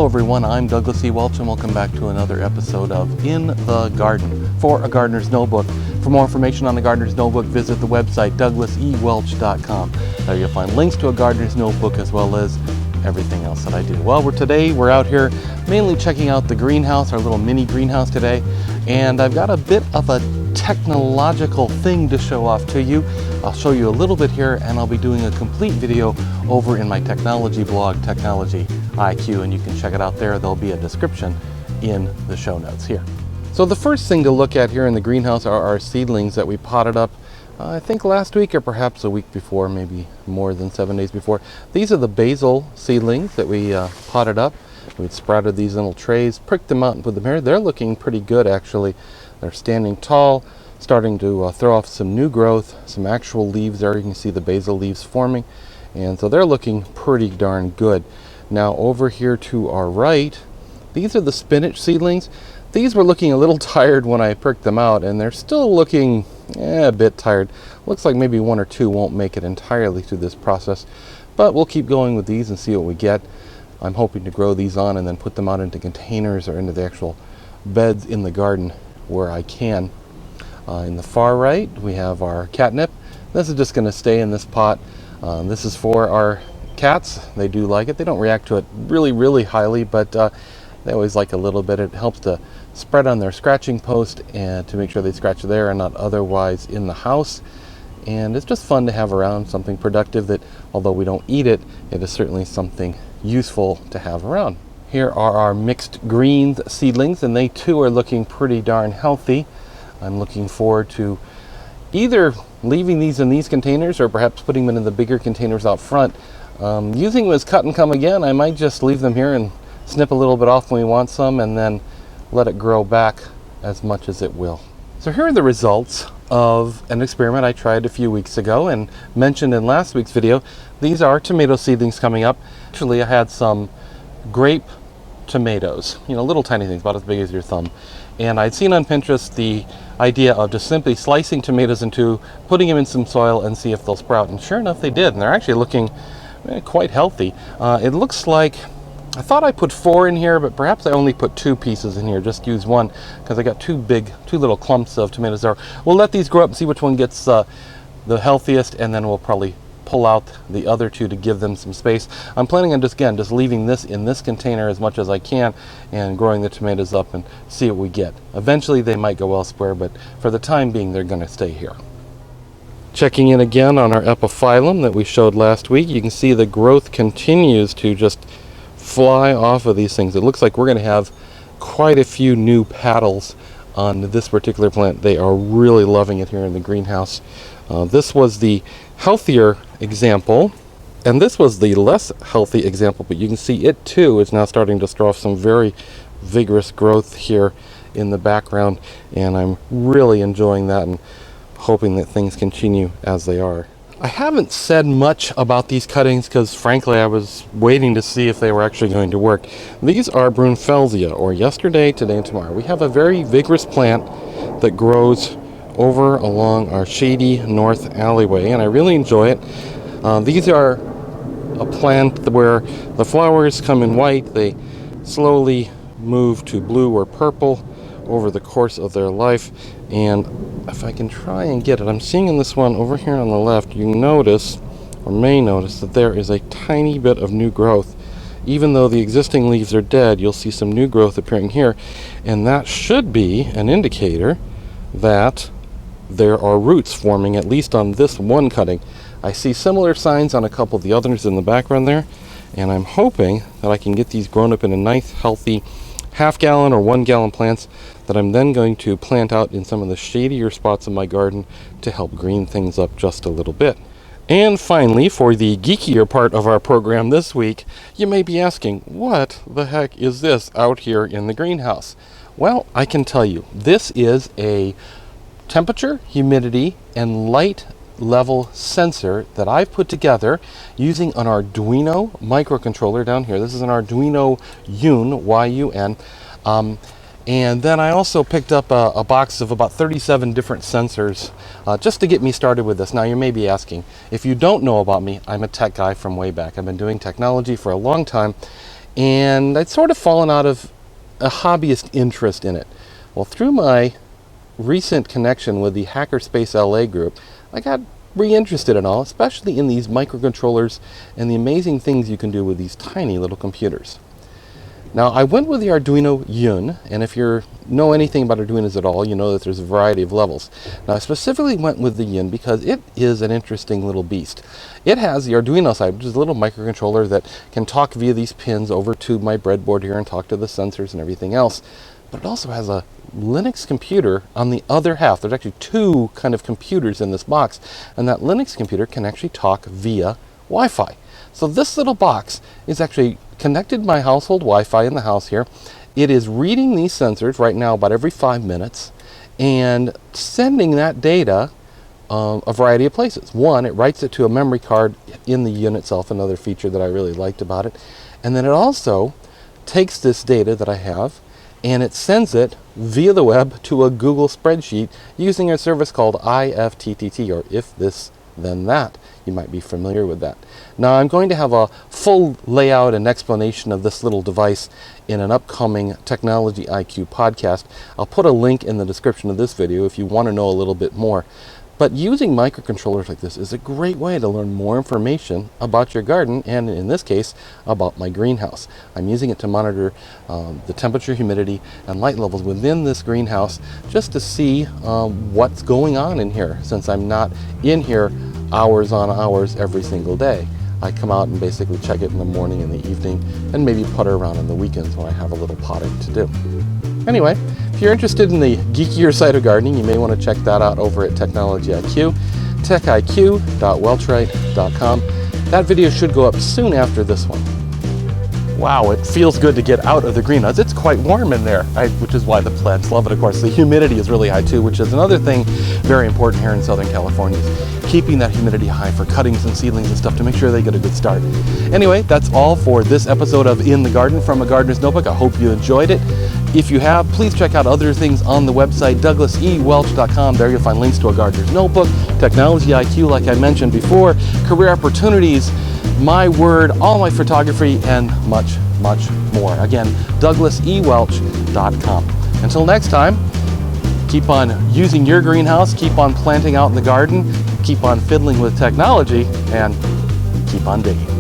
Hello everyone, I'm Douglas E. Welch and welcome back to another episode of In the Garden for A Gardener's Notebook. For more information on The Gardener's Notebook, visit the website douglasewelch.com. There you'll find links to A Gardener's Notebook as well as everything else that I do. Well, we're out here mainly checking out the greenhouse, our little mini greenhouse today, and I've got a bit of a technological thing to show off to you. I'll show you a little bit here, and I'll be doing a complete video over in my technology blog, Technology IQ, and you can check it out there. There'll be a description in the show notes here. So the first thing to look at here in the greenhouse are our seedlings that we potted up I think last week or perhaps a week before, maybe more than 7 days before. These are the basil seedlings that we potted up. We sprouted these little trays, pricked them out and put them here. They're looking pretty good actually. They're standing tall, starting to throw off some new growth, some actual leaves there. You can see the basil leaves forming, and so they're looking pretty darn good. Now over here to our right, these are the spinach seedlings. These were looking a little tired when I pricked them out, and they're still looking a bit tired. Looks like maybe one or two won't make it entirely through this process, but we'll keep going with these and see what we get. I'm hoping to grow these on and then put them out into containers or into the actual beds in the garden where I can. In the far right, we have our catnip. This is just going to stay in this pot. This is for our cats. They do like it. They don't react to it really highly, but they always like a little bit. It helps to spread on their scratching post and to make sure they scratch there and not otherwise in the house. And it's just fun to have around, something productive that, although we don't eat it, it is certainly something useful to have around. Here are our mixed greens seedlings, and they too are looking pretty darn healthy. I'm looking forward to either leaving these in these containers or perhaps putting them in the bigger containers out front. Using them as cut and come again, I might just leave them here and snip a little bit off when we want some and then let it grow back as much as it will. So here are the results of an experiment I tried a few weeks ago and mentioned in last week's video. These are tomato seedlings coming up. Actually, I had some grape tomatoes, little tiny things about as big as your thumb. And I'd seen on Pinterest the idea of just simply slicing tomatoes in two, putting them in some soil and see if they'll sprout. And sure enough, they did. And they're actually looking quite healthy. It looks like I thought I put 4 in here, but perhaps I only put 2 pieces in here. Just use one because I got two little clumps of tomatoes there. We'll let these grow up and see which one gets the healthiest, and then we'll probably pull out the other 2 to give them some space. I'm planning on just leaving this in this container as much as I can and growing the tomatoes up and see what we get. Eventually they might go elsewhere, but for the time being they're going to stay here. Checking in again on our epiphyllum that we showed last week, you can see the growth continues to just fly off of these things. It looks like we're going to have quite a few new petals on this particular plant. They are really loving it here in the greenhouse. This was the healthier example, and this was the less healthy example, but you can see it too is now starting to throw off some very vigorous growth here in the background, and I'm really enjoying that and hoping that things continue as they are. I haven't said much about these cuttings because frankly I was waiting to see if they were actually going to work. These are Brunfelsia, or yesterday, today, and tomorrow. We have a very vigorous plant that grows over along our shady north alleyway, and I really enjoy it. These are a plant where the flowers come in white. They slowly move to blue or purple over the course of their life, and if I can try and get it, I'm seeing in this one over here on the left, you notice or may notice that there is a tiny bit of new growth. Even though the existing leaves are dead, you'll see some new growth appearing here, and that should be an indicator that there are roots forming, at least on this one cutting. I see similar signs on a couple of the others in the background there, and I'm hoping that I can get these grown up in a nice healthy half-gallon or 1-gallon plants that I'm then going to plant out in some of the shadier spots of my garden to help green things up just a little bit. And finally, for the geekier part of our program this week, you may be asking, what the heck is this out here in the greenhouse? Well, I can tell you, this is a temperature, humidity, and light level sensor that I've put together using an Arduino microcontroller down here. This is an Arduino Yun, Y-U-N. And then I also picked up a box of about 37 different sensors just to get me started with this. Now you may be asking, if you don't know about me, I'm a tech guy from way back. I've been doing technology for a long time, and I'd sort of fallen out of a hobbyist interest in it. Well, through my recent connection with the Hackerspace LA group, I got re-interested in all, especially in these microcontrollers and the amazing things you can do with these tiny little computers. Now, I went with the Arduino Yun, and if you know anything about Arduinos at all, you know that there's a variety of levels. Now, I specifically went with the Yun because it is an interesting little beast. It has the Arduino side, which is a little microcontroller that can talk via these pins over to my breadboard here and talk to the sensors and everything else. But it also has a Linux computer on the other half. There's actually two kind of computers in this box, and that Linux computer can actually talk via Wi-Fi. So this little box is actually connected to my household Wi-Fi in the house here. It is reading these sensors right now about every 5 minutes and sending that data a variety of places. One, it writes it to a memory card in the unit itself, another feature that I really liked about it. And then it also takes this data that I have and it sends it via the web to a Google spreadsheet using a service called IFTTT, or If This Then That. You might be familiar with that. Now, I'm going to have a full layout and explanation of this little device in an upcoming Technology IQ podcast. I'll put a link in the description of this video if you want to know a little bit more. But using microcontrollers like this is a great way to learn more information about your garden, and in this case, about my greenhouse. I'm using it to monitor the temperature, humidity, and light levels within this greenhouse just to see what's going on in here, since I'm not in here hours on hours every single day. I come out and basically check it in the morning and the evening, and maybe putter around on the weekends when I have a little potting to do. Anyway, if you're interested in the geekier side of gardening, you may want to check that out over at Technology IQ, techiq.welchright.com. That video should go up soon after this one. Wow, it feels good to get out of the greenhouse. It's quite warm in there, which is why the plants love it, of course. The humidity is really high too, which is another thing very important here in Southern California, is keeping that humidity high for cuttings and seedlings and stuff to make sure they get a good start. Anyway, that's all for this episode of In the Garden from A Gardener's Notebook. I hope you enjoyed it. If you have, please check out other things on the website, douglasewelch.com. There you'll find links to A Gardener's Notebook, Technology IQ, like I mentioned before, career opportunities, my word, all my photography, and much, much more. Again, douglasewelch.com. Until next time, keep on using your greenhouse, keep on planting out in the garden, keep on fiddling with technology, and keep on digging.